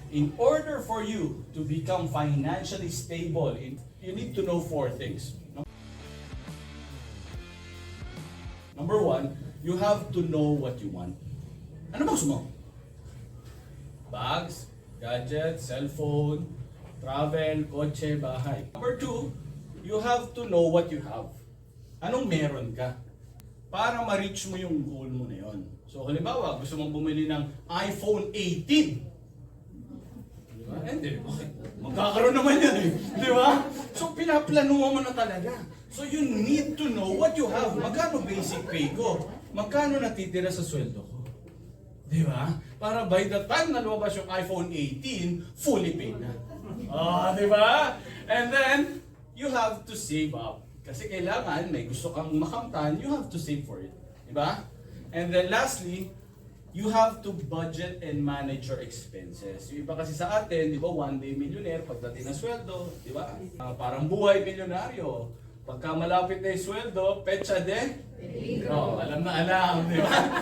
In order for you to become financially stable, you need to know 4 things. Number 1, you have to know what you want. Ano bang gusto mo? Bags, gadgets, cellphone, travel, kotse, bahay. Number 2, you have to know what you have. Anong meron ka? Para ma-reach mo yung goal mo na yun. So halimbawa, gusto mong bumili ng iPhone 18. Diba? Hindi, bakit? Magkakaroon naman yan eh. Di ba? So pinaplanuhan mo na talaga. So you need to know what you have. Magkano basic pay ko? Magkano natitira sa sweldo ko? Di ba? Para by the time na lumabas yung iPhone 18, fully paid na. Di ba? And then, you have to save up. Kasi kailangan, may gusto kang makamtan, you have to save for it. Di ba? And then lastly, you have to budget and manage your expenses. Yung iba kasi sa atin, di ba, one day millionaire, pagdating ng sweldo, di ba? Parang buhay milyonaryo. Pagka malapit na yung sweldo, petsa de? Alam na alam, di ba?